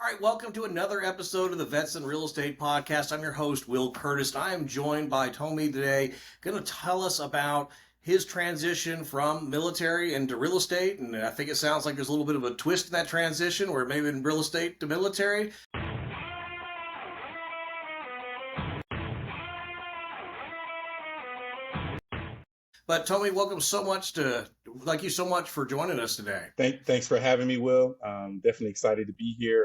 All right, welcome to another episode of the Vets and Real Estate Podcast. I'm your host, Will Curtis. I am joined by Tomi today, going to tell us about his transition from military into real estate. And I think it sounds like there's a little bit of a twist in that transition where maybe in real estate to military. But Tomi, thank you so much for joining us today. Thanks for having me, Will. Definitely excited to be here,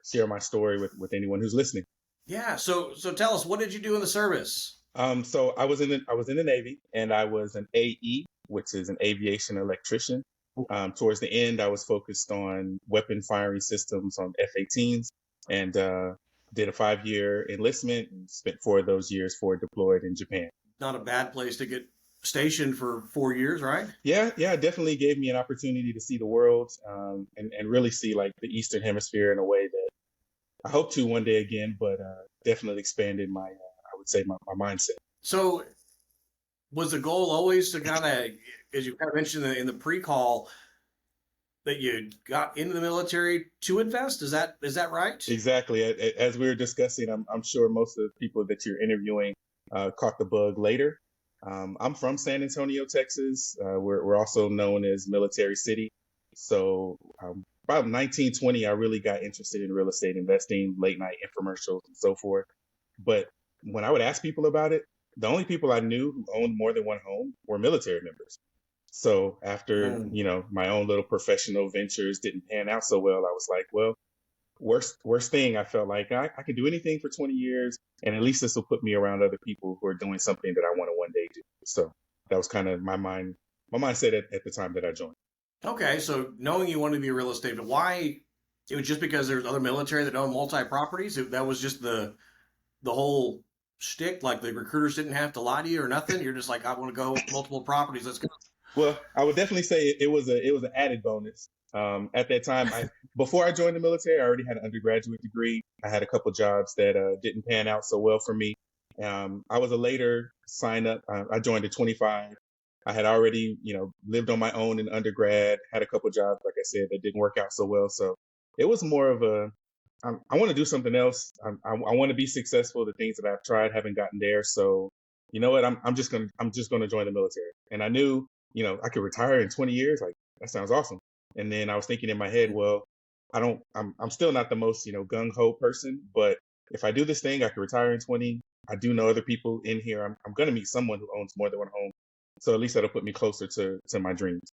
share my story with anyone who's listening. Yeah, so tell us, what did you do in the service? So I was in the Navy, and I was an AE, which is an aviation electrician. Towards the end, I was focused on weapon firing systems on F-18s, and did a 5-year enlistment and spent 4 of those years forward deployed in Japan. Not a bad place to get stationed for 4 years, right? Yeah, it definitely gave me an opportunity to see the world, and really see like the Eastern Hemisphere in a way that I hope to one day again, but definitely expanded my, I would say, my mindset. So was the goal always to kind of, as you kind of mentioned in the pre-call, that you got into the military to invest? Is that right? Exactly. As we were discussing, I'm sure most of the people that you're interviewing caught the bug later. I'm from San Antonio, Texas. We're also known as Military City. So about 1920, I really got interested in real estate investing, late night infomercials and so forth. But when I would ask people about it, the only people I knew who owned more than one home were military members. So after, my own little professional ventures didn't pan out so well, I was like, well, worst thing, I felt like I could do anything for 20 years, and at least this will put me around other people who are doing something that I want to one day do. So that was kind of my mindset at the time that I joined. Okay, so knowing you wanted to be real estate, but why? It was just because there's other military that own multi-properties? That was just the whole shtick? Like the recruiters didn't have to lie to you or nothing? You're just like, I want to go multiple properties. Let's go. Well, I would definitely say it was an added bonus. At that time, before I joined the military, I already had an undergraduate degree. I had a couple jobs that didn't pan out so well for me. I was a later sign up. I joined at 25. I had already, lived on my own in undergrad, had a couple jobs, like I said, that didn't work out so well. So it was more of I want to do something else. I want to be successful. The things that I've tried haven't gotten there. So you know what? I'm just gonna join the military. And I knew, I could retire in 20 years. Like that sounds awesome. And then I was thinking in my head, well, I'm still not the most, gung ho person, but if I do this thing, I could retire in 20. I do know other people in here. I'm going to meet someone who owns more than one home. So at least that'll put me closer to my dreams.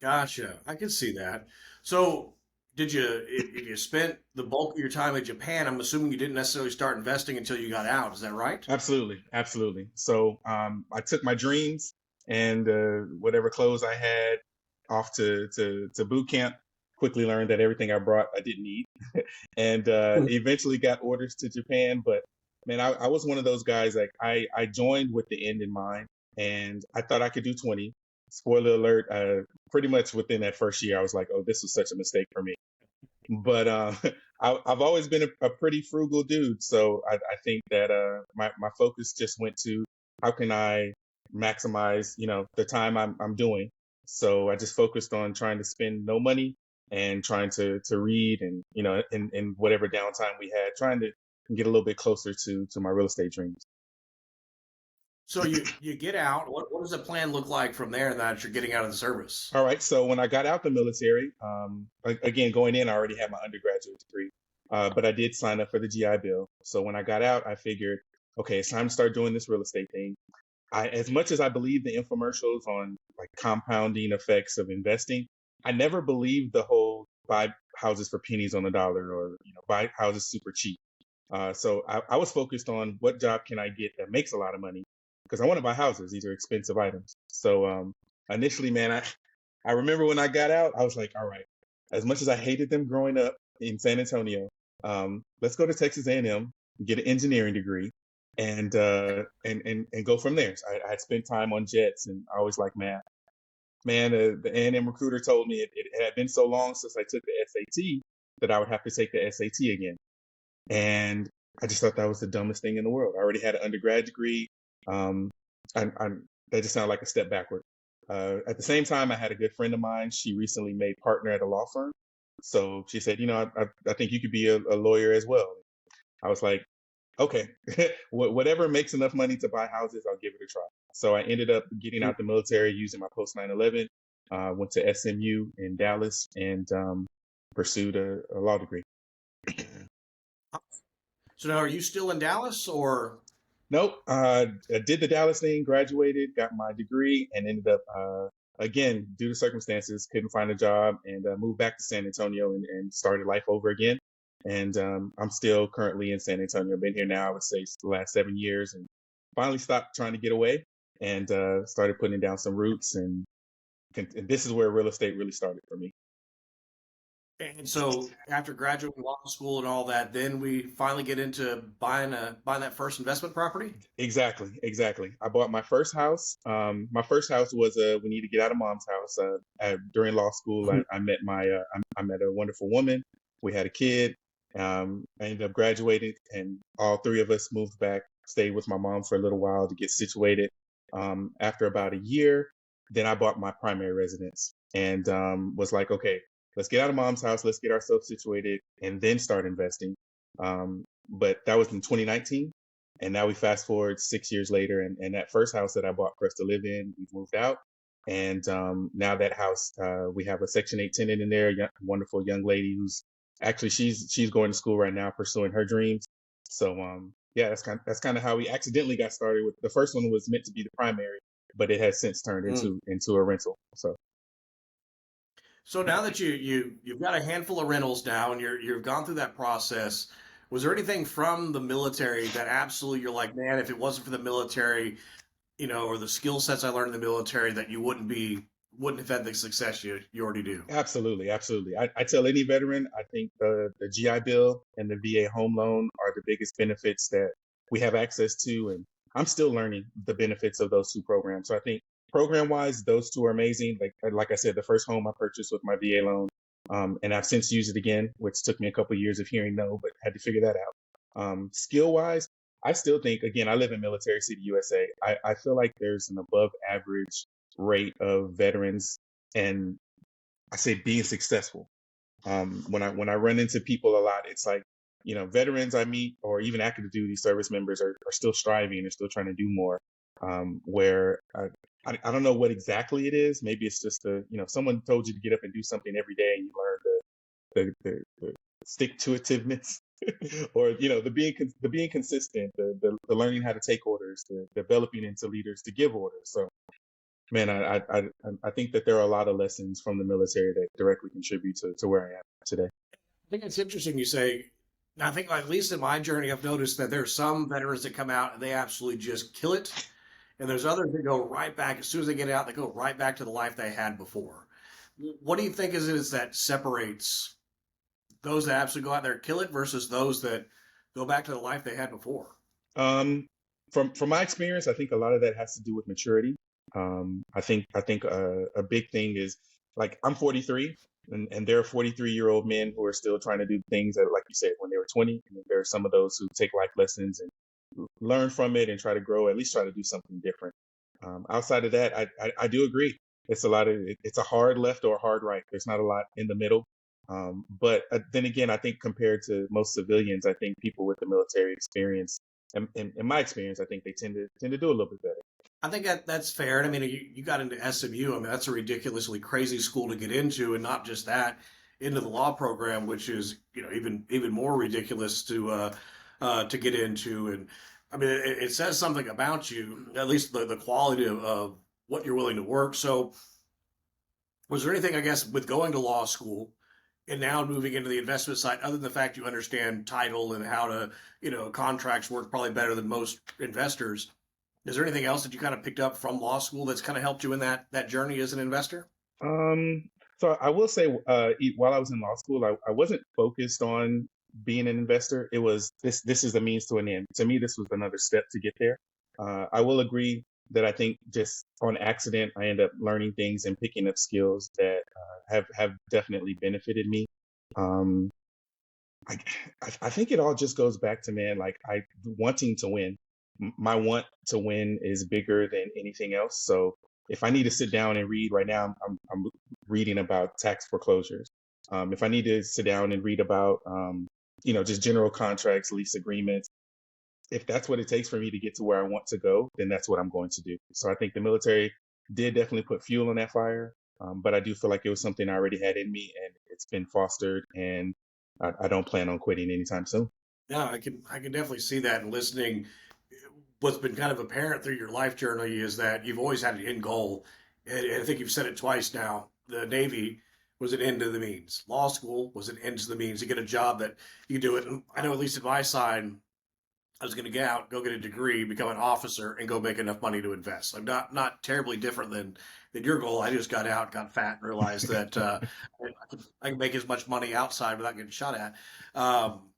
Gotcha. I can see that. So if you spent the bulk of your time in Japan, I'm assuming you didn't necessarily start investing until you got out. Is that right? Absolutely. So I took my dreams and whatever clothes I had off to boot camp. Quickly learned that everything I brought I didn't need, and eventually got orders to Japan. But man, I was one of those guys. Like I joined with the end in mind, and I thought I could do 20. Spoiler alert! Pretty much within that first year, I was like, "Oh, this was such a mistake for me." But I've always been a pretty frugal dude, so I think that my focus just went to how can I maximize, the time I'm doing. So I just focused on trying to spend no money and trying to read and, in whatever downtime we had, trying to get a little bit closer to my real estate dreams. So you get out. What does the plan look like from there that you're getting out of the service? All right. So when I got out the military, again, going in, I already had my undergraduate degree, but I did sign up for the GI Bill. So when I got out, I figured, okay, it's time to start doing this real estate thing. As much as I believe the infomercials on like compounding effects of investing, I never believed the whole buy houses for pennies on the dollar or buy houses super cheap. So I was focused on what job can I get that makes a lot of money because I want to buy houses. These are expensive items. So initially, man, I remember when I got out, I was like, all right, as much as I hated them growing up in San Antonio, let's go to Texas A&M, get an engineering degree, and go from there. So I had spent time on jets, and I always like math. Man, the A&M recruiter told me it had been so long since I took the SAT that I would have to take the SAT again. And I just thought that was the dumbest thing in the world. I already had an undergrad degree. That just sounded like a step backward. At the same time, I had a good friend of mine. She recently made partner at a law firm. So she said, I think you could be a lawyer as well. I was like, okay, whatever makes enough money to buy houses, I'll give it a try. So I ended up getting out the military using my post 9/11. Went to SMU in Dallas and pursued a law degree. So now, are you still in Dallas, or? Nope. I did the Dallas thing, graduated, got my degree, and ended up, again, due to circumstances, couldn't find a job and moved back to San Antonio and started life over again. And I'm still currently in San Antonio. Been here now, I would say, the last 7 years, and finally stopped trying to get away and started putting down some roots. And this is where real estate really started for me. And so after graduating law school and all that, then we finally get into buying that first investment property. Exactly, exactly. I bought my first house. My first house was we need to get out of mom's house. During law school, I met I met a wonderful woman. We had a kid. I ended up graduating, and all three of us moved back. Stayed with my mom for a little while to get situated. After about a year, then I bought my primary residence and was like, okay, let's get out of mom's house. Let's get ourselves situated, and then start investing. But that was in 2019. And now we fast forward 6 years later, and that first house that I bought for us to live in, we've moved out. And now that house, we have a Section 8 tenant in there, wonderful young lady who's actually she's going to school right now, pursuing her dreams. So yeah, that's kind of how we accidentally got started. With the first one was meant to be the primary, but it has since turned Mm. into a rental. So So now that you've got a handful of rentals now, and you've gone through that process, was there anything from the military that absolutely you're like, man, if it wasn't for the military, or the skill sets I learned in the military, that you wouldn't have had the success you already do? absolutely, absolutely. I tell any veteran, I think the GI Bill and the VA home loan are the biggest benefits that we have access to. And I'm still learning the benefits of those two programs. So I think program wise, those two are amazing. Like I said, the first home I purchased with my VA loan, and I've since used it again, which took me a couple of years of hearing no, but had to figure that out. Skill wise, I still think, again, I live in Military City, USA. I feel like there's an above average rate of veterans and I say being successful. When I run into people a lot, it's like, veterans I meet or even active duty service members are still striving, they're still trying to do more. Where I don't know what exactly it is. Maybe it's just someone told you to get up and do something every day, and you learn the stick to itiveness, or the being consistent, the learning how to take orders, the developing into leaders to give orders. So man, I think that there are a lot of lessons from the military that directly contribute to where I am today. I think it's interesting you say. I think, at least in my journey, I've noticed that there's some veterans that come out and they absolutely just kill it, and there's others that go right back as soon as they get out. They go right back to the life they had before. What do you think is that separates those that absolutely go out there and kill it versus those that go back to the life they had before? Um, from my experience, I think a lot of that has to do with maturity. I think a big thing is, like, I'm 43, and there are 43-year-old men who are still trying to do things that, like you said, when they were 20. And then there are some of those who take life lessons and learn from it and try to grow, at least try to do something different. Outside of that, I do agree. It's a hard left or a hard right. There's not a lot in the middle. But then again, I think compared to most civilians, I think people with the military experience, in my experience, I think they tend to do a little bit better. I think that's fair. And I mean, you got into SMU. I mean, that's a ridiculously crazy school to get into, and not just that, into the law program, which is even more ridiculous to get into. And I mean, it says something about you, at least the quality of what you're willing to work. So, was there anything, I guess, with going to law school and now moving into the investment side, other than the fact you understand title and how to, contracts work probably better than most investors? Is there anything else that you kind of picked up from law school that's kind of helped you in that journey as an investor? Um, so I will say, while I was in law school, I wasn't focused on being an investor. It was this is a means to an end. To me, this was another step to get there. I will agree that I think just on accident, I end up learning things and picking up skills that have definitely benefited me. Um, I, I think it all just goes back to, man, like, I wanting to win. My want to win is bigger than anything else. So if I need to sit down and read right now, I'm reading about tax foreclosures. If I need to sit down and read about, just general contracts, lease agreements, if that's what it takes for me to get to where I want to go, then that's what I'm going to do. So I think the military did definitely put fuel on that fire. But I do feel like it was something I already had in me, and it's been fostered, and I don't plan on quitting anytime soon. Yeah, I can definitely see that. And listening, what's been kind of apparent through your life journey is that you've always had an end goal. And I think you've said it twice now. The Navy was an end to the means. Law school was an end to the means. You get a job that you do it. And I know, at least at my side, I was going to get out, go get a degree, become an officer, and go make enough money to invest. I'm not terribly different than your goal. I just got out, got fat, and realized that I can make as much money outside without getting shot at. Um,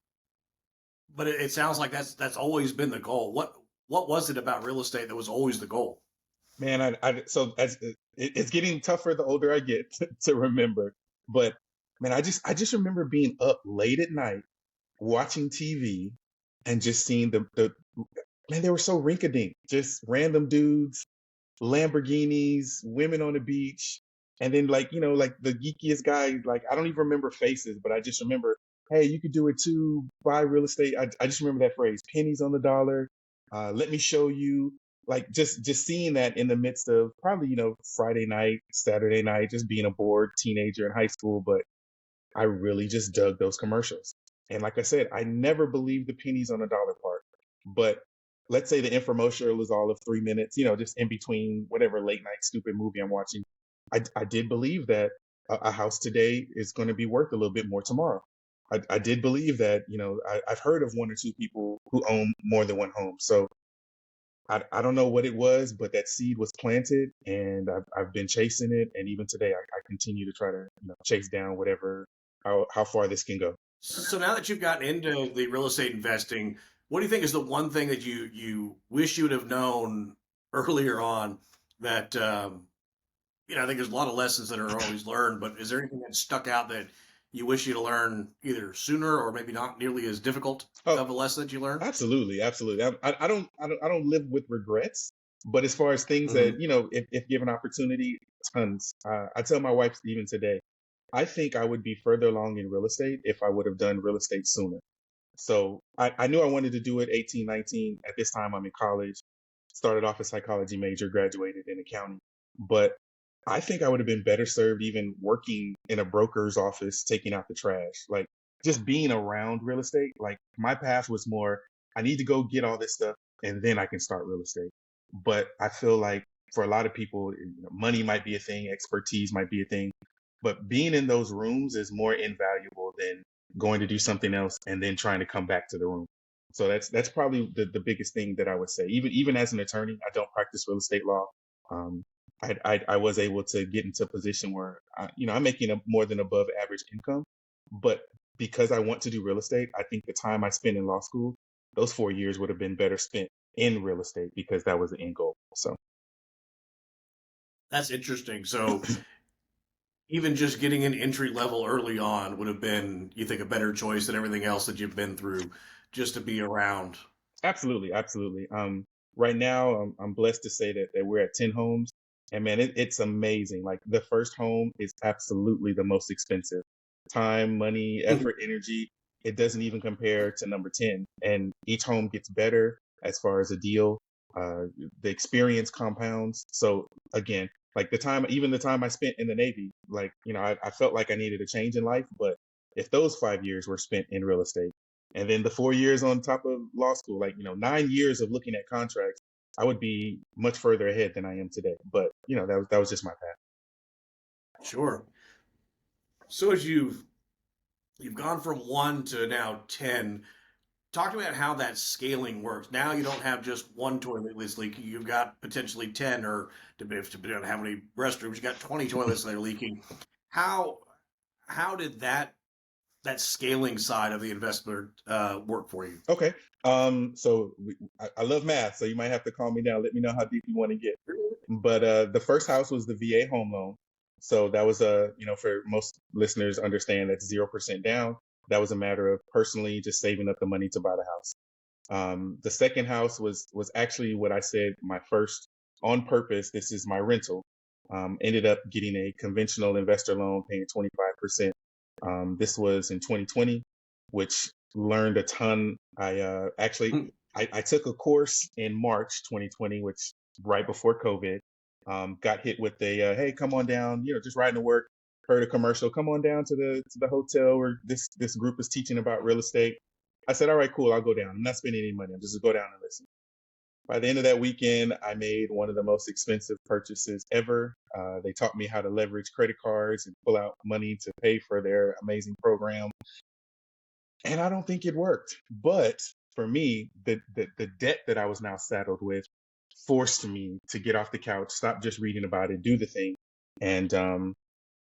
but it sounds like that's always been the goal. What was it about real estate that was always the goal? Man, so as it's getting tougher the older I get to remember. But man, I just remember being up late at night watching TV and just seeing the man, they were so rinky-dink, just random dudes, Lamborghinis, women on the beach, and then like the geekiest guy, like I don't even remember faces, but I just remember, hey, you could do it too, buy real estate. I just remember that phrase, pennies on the dollar. Let me show you. Like just seeing that in the midst of probably, Friday night, Saturday night, just being a bored teenager in high school, but I really just dug those commercials. And like I said, I never believed the pennies on a dollar part. But let's say the infomercial is all of 3 minutes, just in between whatever late night stupid movie I'm watching. I did believe that a house today is going to be worth a little bit more tomorrow. I did believe that, I've heard of one or two people who own more than one home. So I don't know what it was, but that seed was planted, and I've been chasing it. And even today, I continue to try to chase down whatever, how far this can go. So now that you've gotten into the real estate investing, what do you think is the one thing that you wish you would have known earlier on that I think there's a lot of lessons that are always learned, but is there anything that stuck out that you wish you'd learned either sooner or maybe not nearly as difficult Oh, of a lesson that you learned? absolutely, absolutely. I don't live with regrets, but as far as things Hmm. that if given opportunity, tons. I tell my wife even today, I think I would be further along in real estate if I would have done real estate sooner. So I knew I wanted to do it 18, 19. At this time, I'm in college, started off a psychology major, graduated in accounting. But I think I would have been better served even working in a broker's office, taking out the trash. Like just being around real estate. Like my path was more, I need to go get all this stuff and then I can start real estate. But I feel like for a lot of people, money might be a thing, expertise might be a thing, but being in those rooms is more invaluable than going to do something else and then trying to come back to the room. So that's probably the biggest thing that I would say. Even as an attorney, I don't practice real estate law. Um, I was able to get into a position where I'm making a more than above average income, but because I want to do real estate, I think the time I spent in law school, those 4 years would have been better spent in real estate because that was the end goal. So That's interesting. So even just getting an entry level early on would have been, you think, a better choice than everything else that you've been through just to be around. absolutely, absolutely. Right now, I'm blessed to say that we're at 10 homes, and man, it's amazing. Like the first home is absolutely the most expensive. Time, money, effort, energy. It doesn't even compare to number 10. And each home gets better as far as a deal. Uh, the experience compounds. So again, like even the time I spent in the Navy, like, I felt like I needed a change in life. But if those 5 years were spent in real estate, and then the 4 years on top of law school, like, 9 years of looking at contracts, I would be much further ahead than I am today. But, that was just my path. Sure. So as you've gone from one to now 10, talk to me about how that scaling works. Now you don't have just one toilet that's leaking. You've got potentially 10, or depending on how many restrooms, you got 20 toilets that are leaking. How how did that scaling side of the investment work for you? Okay. So I love math, so you might have to calm me down. Let me know how deep you want to get. But the first house was the VA home loan. So that was for most listeners understand that's 0% down. That was a matter of personally just saving up the money to buy the house. The second house was actually what I said my first on purpose. This is my rental. Ended up getting a conventional investor loan, paying 25%. This was in 2020, which learned a ton. I took a course in March 2020, which right before COVID. Got hit with the hey, come on down, just riding to work. Heard a commercial, come on down to the hotel where this group is teaching about real estate. I said, all right, cool, I'll go down. I'm not spending any money. I'm just go down and listen. By the end of that weekend, I made one of the most expensive purchases ever. They taught me how to leverage credit cards and pull out money to pay for their amazing program. And I don't think it worked. But for me, the debt that I was now saddled with forced me to get off the couch, stop just reading about it, do the thing. And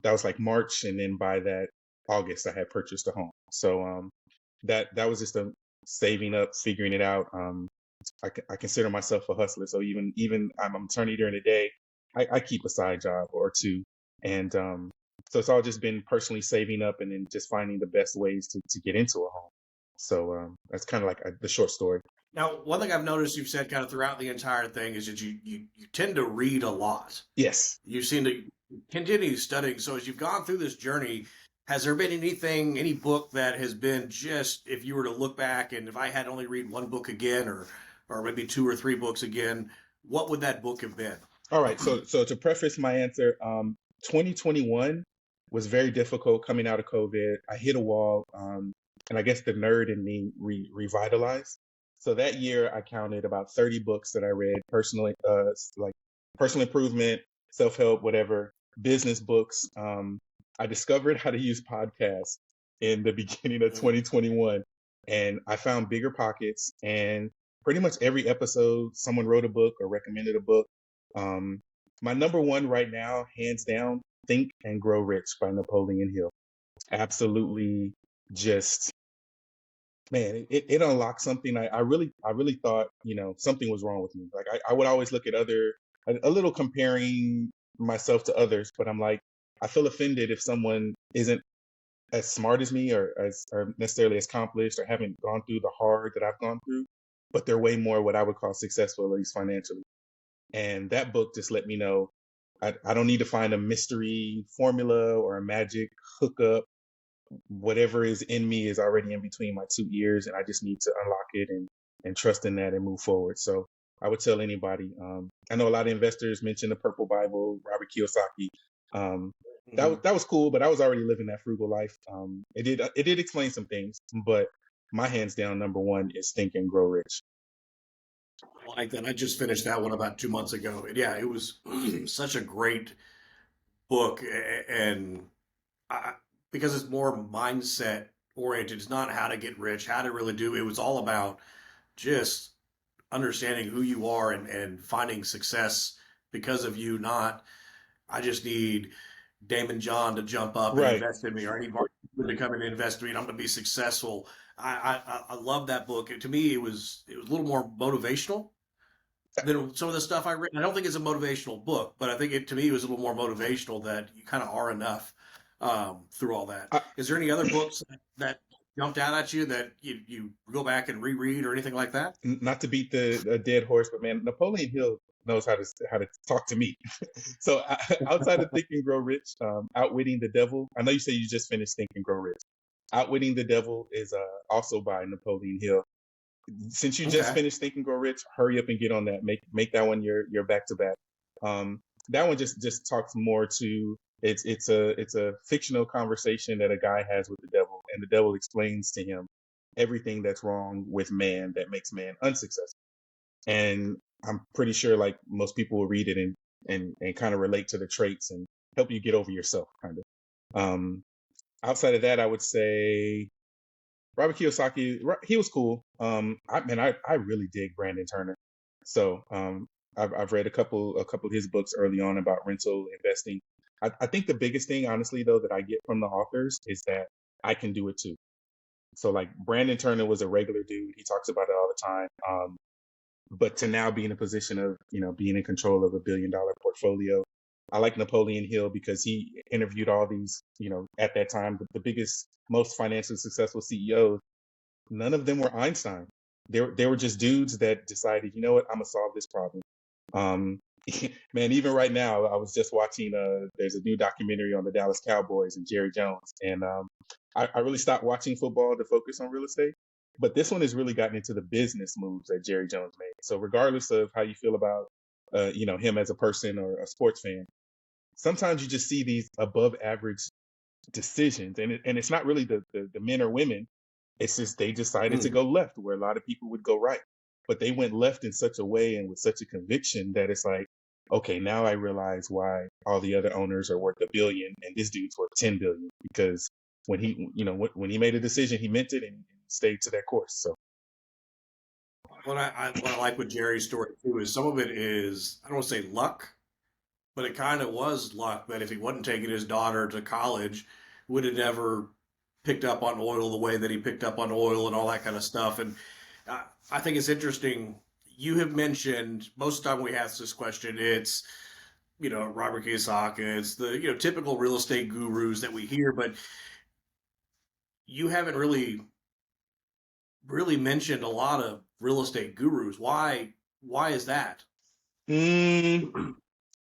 that was like March. And then by that August, I had purchased a home. So that was just a saving up, figuring it out. I consider myself a hustler. So even I'm an attorney during the day, I keep a side job or two. And so it's all just been personally saving up and then just finding the best ways to get into a home. So that's kind of like the short story. Now, one thing I've noticed you've said kind of throughout the entire thing is that you tend to read a lot. Yes. You seem to continue studying. So as you've gone through this journey, has there been any book that has been just, if you were to look back and if I had only read one book again or maybe two or three books again, what would that book have been? All right. So to preface my answer, 2021 was very difficult coming out of COVID. I hit a wall, and I guess the nerd in me revitalized. So that year, I counted about 30 books that I read personally, like personal improvement, self-help, whatever, business books. I discovered how to use podcasts in the beginning of 2021, and I found bigger pockets. And pretty much every episode, someone wrote a book or recommended a book. My number one right now, hands down, Think and Grow Rich by Napoleon Hill. Absolutely, just man, it unlocked something. I really thought something was wrong with me. Like I would always look at a little comparing myself to others, but I'm like, I feel offended if someone isn't as smart as me or necessarily as accomplished or haven't gone through the hard that I've gone through, but they're way more what I would call successful, at least financially. And that book just let me know I don't need to find a mystery formula or a magic hookup. Whatever is in me is already in between my two ears, and I just need to unlock it and trust in that and move forward. So I would tell anybody. I know a lot of investors mention the Purple Bible, Robert Kiyosaki. That was cool, but I was already living that frugal life. It did explain some things, but my hands down number one is Think and Grow Rich. I like that. I just finished that one about 2 months ago. And yeah, it was such a great book, and because it's more mindset oriented. It's not how to get rich, how to really do. It was all about just understanding who you are and finding success because of you. Not I just need Damon John to jump up and Right. invest in me, or I need Mark to come and invest in me, and I'm going to be successful. I love that book. To me, it was a little more motivational than some of the stuff I read. I don't think it's a motivational book, but I think to me it was a little more motivational that you kind of are enough through all that. I, Is there any other books that jumped out at you that you go back and reread or anything like that? Not to beat the dead horse, but man, Napoleon Hill knows how to talk to me. So outside of Think and Grow Rich, Outwitting the Devil. I know you say you just finished Think and Grow Rich. Outwitting the Devil is also by Napoleon Hill. Since you just Okay. finished Think and Grow Rich, hurry up and get on that. Make that one your back to back. That one just talks more to it's a fictional conversation that a guy has with the devil, and the devil explains to him everything that's wrong with man that makes man unsuccessful. And I'm pretty sure like most people will read it and kind of relate to the traits and help you get over yourself, kind of. Outside of that, I would say Robert Kiyosaki, he was cool. I really dig Brandon Turner. So I've read a couple of his books early on about rental investing. I think the biggest thing, honestly, though, that I get from the authors is that I can do it too. So like Brandon Turner was a regular dude. He talks about it all the time. But to now be in a position of, being in control of $1 billion portfolio. I like Napoleon Hill because he interviewed all these, at that time, the biggest, most financially successful CEOs. None of them were Einstein. They were just dudes that decided, you know what, I'm gonna solve this problem. Man, even right now, I was just watching. There's a new documentary on the Dallas Cowboys and Jerry Jones, and I really stopped watching football to focus on real estate. But this one has really gotten into the business moves that Jerry Jones made. So regardless of how you feel about, him as a person or a sports fan, sometimes you just see these above average decisions, and it's not really the men or women. It's just they decided to Mm. go left where a lot of people would go right, but they went left in such a way and with such a conviction that it's like, okay, now I realize why all the other owners are worth 1 billion and this dude's worth 10 billion, because when he, when he made a decision, he meant it and stayed to that course. So What I like with Jerry's story too is some of it is, I don't want to say luck, but it kind of was luck that if he wasn't taking his daughter to college, would have never picked up on oil the way that he picked up on oil and all that kind of stuff. And I think it's interesting. You have mentioned most of the time we ask this question, it's Robert Kiyosaki, it's the typical real estate gurus that we hear, but you haven't really mentioned a lot of real estate gurus. Why is that? mm,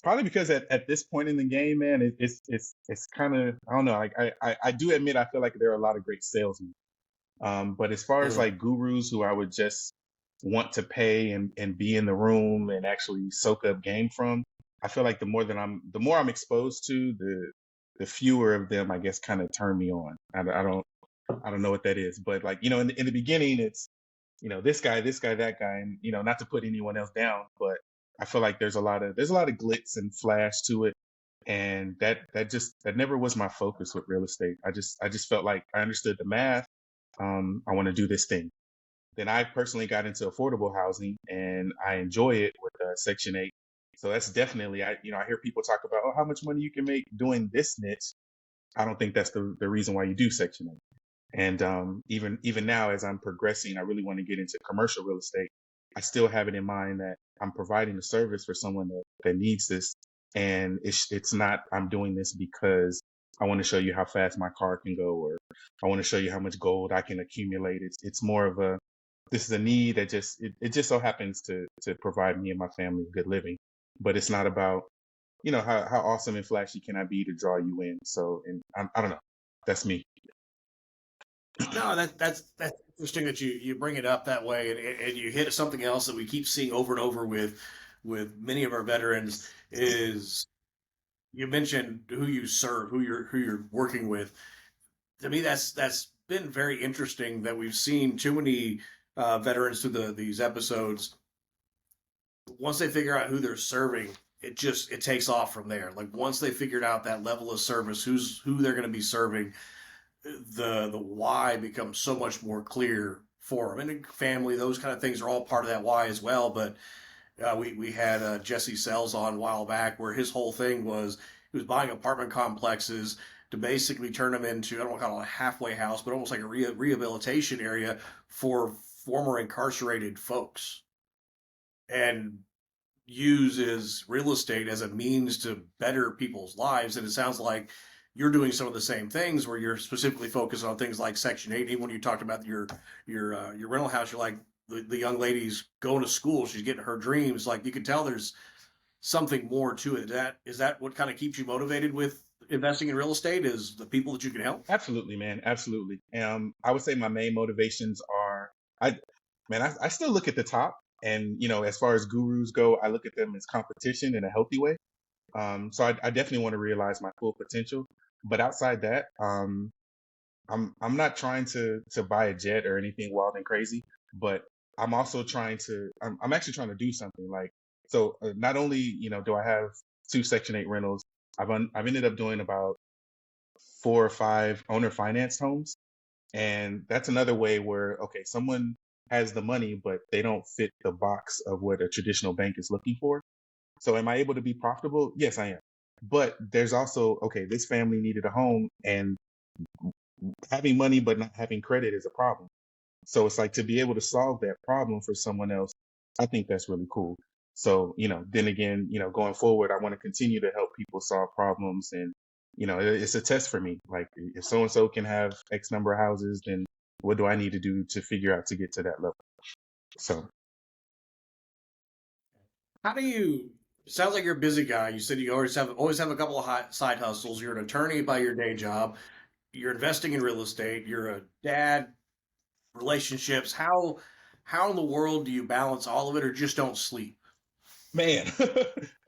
probably because at this point in the game, man, it's kind of, I don't know. Like I do admit I feel like there are a lot of great salesmen. But as far as Mm. like gurus who I would just want to pay and be in the room and actually soak up game from, I feel like the more I'm exposed to, the fewer of them, I guess, kind of turn me on. I don't know what that is, but like, in the beginning, it's, this guy, that guy, and, not to put anyone else down, but I feel like there's a lot of glitz and flash to it. And that never was my focus with real estate. I just felt like I understood the math. I want to do this thing. Then I personally got into affordable housing and I enjoy it with Section 8. So that's definitely, I hear people talk about, oh, how much money you can make doing this niche. I don't think that's the reason why you do Section 8. And even now, as I'm progressing, I really want to get into commercial real estate. I still have it in mind that I'm providing a service for someone that needs this, and it's not I'm doing this because I want to show you how fast my car can go, or I want to show you how much gold I can accumulate. It's more of a this is a need that it just so happens to provide me and my family a good living, but it's not about how awesome and flashy can I be to draw you in. So, and I don't know, that's me. No, that's interesting that you bring it up that way, and you hit something else that we keep seeing over and over with many of our veterans is you mentioned who you serve, who you're working with. To me, that's been very interesting that we've seen too many veterans through these episodes. Once they figure out who they're serving, it takes off from there. Like once they figured out that level of service, who they're going to be serving, the why becomes so much more clear for them. And family, those kind of things are all part of that why as well. But we had Jesse Sells on a while back where his whole thing was he was buying apartment complexes to basically turn them into, I don't want to call it a halfway house, but almost like a rehabilitation area for former incarcerated folks, and uses real estate as a means to better people's lives. And it sounds like you're doing some of the same things where you're specifically focused on things like Section 8. Even when you talked about your rental house, you're like the young lady's going to school, she's getting her dreams. Like you can tell there's something more to it. Is that what kind of keeps you motivated with investing in real estate? Is the people that you can help? Absolutely, man. Absolutely. I would say my main motivations are I man, I still look at the top, and as far as gurus go, I look at them as competition in a healthy way. So I definitely want to realize my full potential. But outside that, I'm not trying to buy a jet or anything wild and crazy, but I'm actually trying to do something like so. Not only do I have two Section 8 rentals, I've ended up doing about 4 or 5 owner financed homes. And that's another way where, okay, someone has the money, but they don't fit the box of what a traditional bank is looking for. So am I able to be profitable? Yes, I am. But there's also, okay, this family needed a home, and having money but not having credit is a problem. So it's like to be able to solve that problem for someone else, I think that's really cool. So, then again, going forward, I want to continue to help people solve problems. And, it's a test for me. Like if so and so can have X number of houses, then what do I need to do to figure out to get to that level? So, How do you? It sounds like you're a busy guy. You said you always have a couple of side hustles. You're an attorney by your day job. You're investing in real estate. You're a dad. Relationships. How in the world do you balance all of it, or just don't sleep? Man,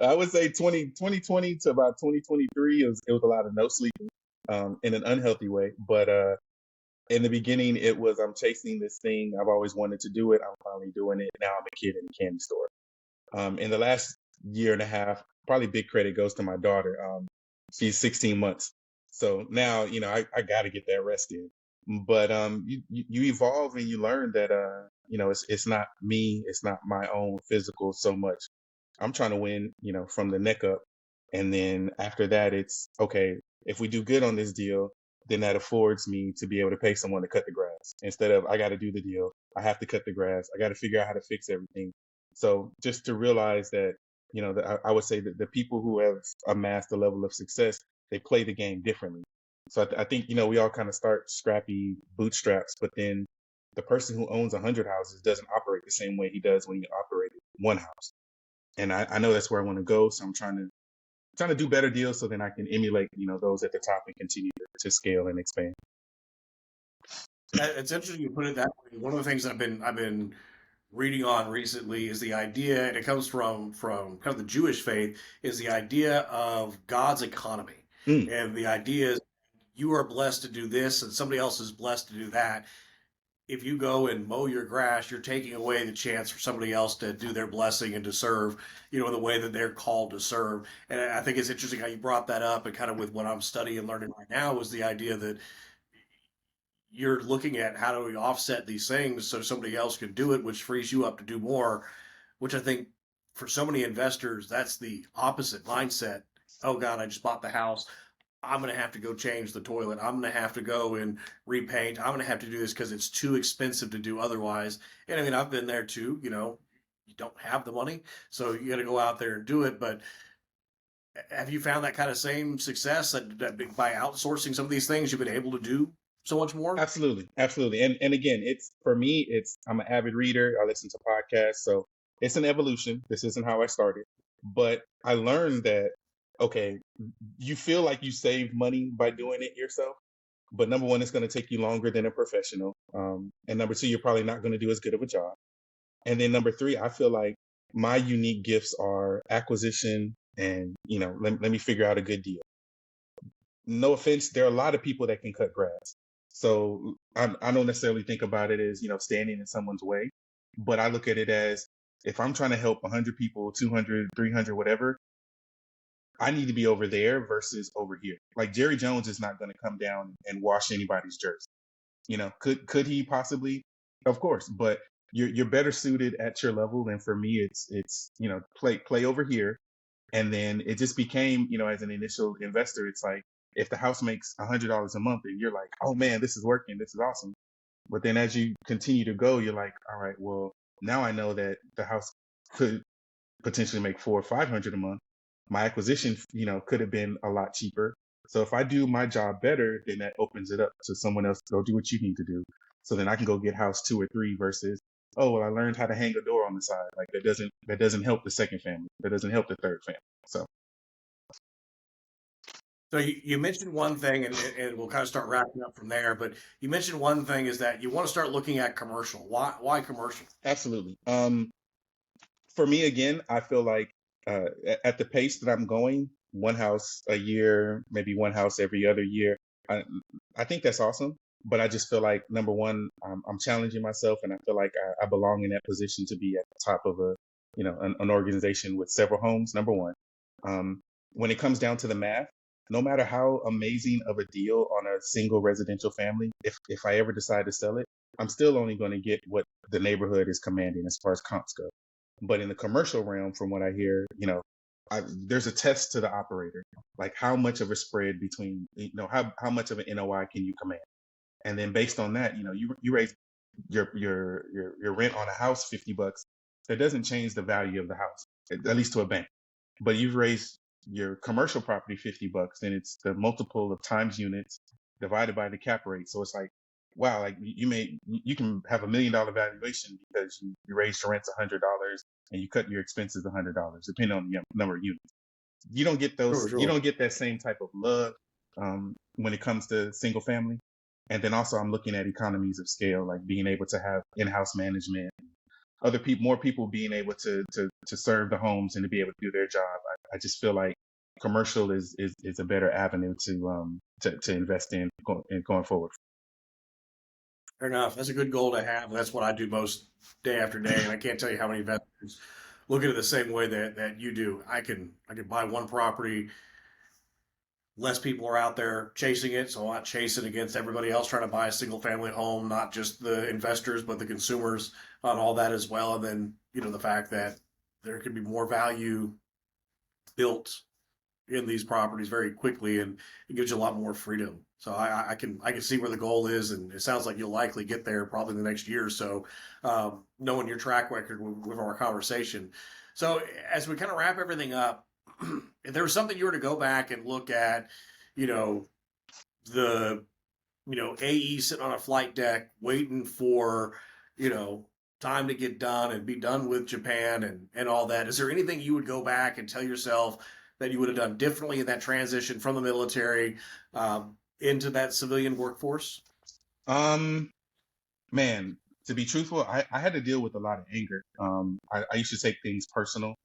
I would say 2020 to about 2023, it was a lot of no sleeping, in an unhealthy way. But in the beginning, it was I'm chasing this thing. I've always wanted to do it. I'm finally doing it. Now I'm a kid in a candy store. In the last year and a half, probably big credit goes to my daughter. She's 16 months. So now, I got to get that rest in. But you evolve and you learn that, it's not me, it's not my own physical so much. I'm trying to win, from the neck up. And then after that, it's okay. If we do good on this deal, then that affords me to be able to pay someone to cut the grass instead of I got to do the deal. I have to cut the grass. I got to figure out how to fix everything. So just to realize that, I would say that the people who have amassed a level of success, they play the game differently. So I think, we all kind of start scrappy bootstraps, but then the person who owns 100 houses doesn't operate the same way he does when he operated one house. And I know that's where I want to go. So I'm trying to do better deals so then I can emulate, those at the top and continue to scale and expand. It's interesting you put it that way. One of the things I've been reading on recently is the idea, and it comes from kind of the Jewish faith, is the idea of God's economy, Mm, and the idea is you are blessed to do this, and somebody else is blessed to do that. If you go and mow your grass, you're taking away the chance for somebody else to do their blessing and to serve, in the way that they're called to serve. And I think it's interesting how you brought that up, and kind of with what I'm studying and learning right now was the idea that you're looking at how do we offset these things so somebody else can do it, which frees you up to do more, which I think for so many investors, that's the opposite mindset. Oh God, I just bought the house. I'm going to have to go change the toilet. I'm going to have to go and repaint. I'm going to have to do this because it's too expensive to do otherwise. And I mean, I've been there too. You don't have the money, so you got to go out there and do it. But have you found that kind of same success that by outsourcing some of these things, you've been able to do so much more? absolutely, absolutely. And again, it's for me, I'm an avid reader. I listen to podcasts, so it's an evolution. This isn't how I started, but I learned that okay, you feel like you save money by doing it yourself, but number one, it's going to take you longer than a professional, and number two, you're probably not going to do as good of a job. And then number three, I feel like my unique gifts are acquisition and, let me figure out a good deal. No offense, there are a lot of people that can cut grass. So I don't necessarily think about it as, standing in someone's way, but I look at it as if I'm trying to help 100 people, 200, 300, whatever, I need to be over there versus over here. Like Jerry Jones is not going to come down and wash anybody's jersey. Could he possibly? Of course, but you're better suited at your level. And for me, it's play over here, and then it just became as an initial investor, it's like if the house makes $100 a month, and you're like, oh man, this is working, this is awesome. But then as you continue to go, you're like, all right, well now I know that the house could potentially make 400 or 500 a month. My acquisition, could have been a lot cheaper. So if I do my job better, then that opens it up to someone else to go do what you need to do. So then I can go get house 2 or 3 versus, oh well, I learned how to hang a door on the side. Like that doesn't help the second family. That doesn't help the third family. So So you mentioned one thing, and we'll kind of start wrapping up from there. But you mentioned one thing is that you want to start looking at commercial. Why commercial? absolutely. For me again, I feel like at the pace that I'm going, one house a year, maybe one house every other year. I, I think that's awesome, but I just feel like number one, I'm challenging myself, and I feel like I belong in that position to be at the top of an organization with several homes. Number one, um, when it comes down to the math, no matter how amazing of a deal on a single residential family, if I ever decide to sell it, I'm still only going to get what the neighborhood is commanding as far as comps go. But in the commercial realm, from what I hear, there's a test to the operator, like how much of a spread between, how much of an NOI can you command, and then based on that, you raise your rent on a house $50. That doesn't change the value of the house, at least to a bank. But you've raised your commercial property $50, then it's the multiple of times units divided by the cap rate. So it's like wow, like you can have $1 million valuation because you raised your rents $100 and you cut your expenses $100, depending on the number of units. Sure, You sure. don't get that same type of love when it comes to single family. And then also I'm looking at economies of scale, like being able to have in-house management, other people, more people being able to serve the homes and to be able to do their job. I just feel like commercial is a better avenue to invest in going forward. Fair enough. That's a good goal to have. That's what I do most day after day, and I can't tell you how many investors look at it the same way that you do. I can buy one property. Less people are out there chasing it, so I'm not chasing against everybody else trying to buy a single family home, not just the investors, but the consumers on all that as well. And then, the fact that there can be more value built in these properties very quickly, and it gives you a lot more freedom. So I can see where the goal is, and it sounds like you'll likely get there probably in the next year or so, knowing your track record with our conversation. So as we kind of wrap everything up, if there was something you were to go back and look at, you know, the AE sitting on a flight deck waiting for, you know, time to get done and be done with Japan and all that. Is there anything you would go back and tell yourself that you would have done differently in that transition from the military into that civilian workforce? Um, Man, to be truthful, I had to deal with a lot of anger. I used to take things personal.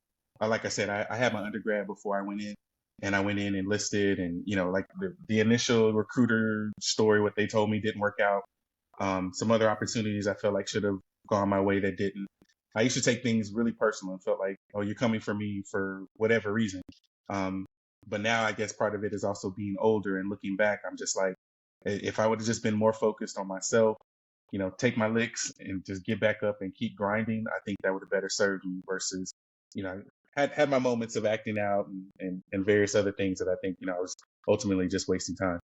Like I said, I had my undergrad before I went in, and I went in enlisted, and like the initial recruiter story, what they told me didn't work out. Some other opportunities I felt like should have gone my way that didn't. I used to take things really personal and felt like, oh, you're coming for me for whatever reason. Um, but now I guess part of it is also being older and looking back. I'm just like, if I would have just been more focused on myself, take my licks and just get back up and keep grinding, I think that would have better served me versus, had my moments of acting out and various other things that I think, I was ultimately just wasting time.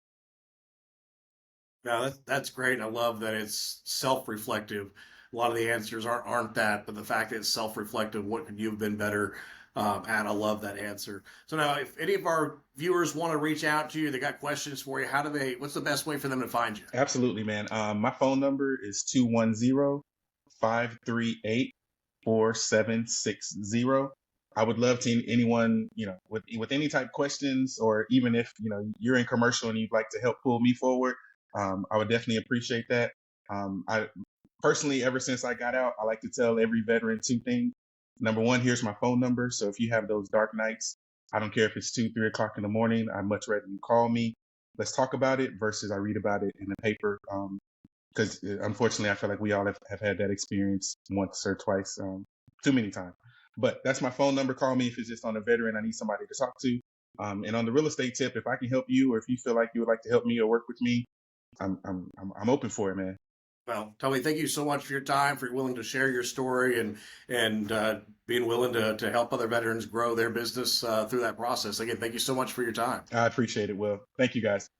No, that's great. And I love that it's self-reflective. A lot of the answers aren't that, but the fact that it's self-reflective, what could you have been better at? I love that answer. So now, if any of our viewers want to reach out to you, they got questions for you. What's the best way for them to find you? Absolutely, man. My phone number is 210-538-4760. I would love to anyone, with any type questions, or even if, you're in commercial and you'd like to help pull me forward, I would definitely appreciate that. I personally, ever since I got out, I like to tell every veteran two things. Number one, here's my phone number. So if you have those dark nights, I don't care if it's 2, 3 o'clock in the morning, I'd much rather you call me. Let's talk about it versus I read about it in the paper. Because unfortunately, I feel like we all have had that experience once or twice, too many times. But that's my phone number. Call me if it's just on a veteran I need somebody to talk to. And on the real estate tip, if I can help you, or if you feel like you would like to help me or work with me, I'm open for it, man. Well, Tommy, thank you so much for your time, for willing to share your story and being willing to help other veterans grow their business through that process. Again, thank you so much for your time. I appreciate it. Well, thank you guys.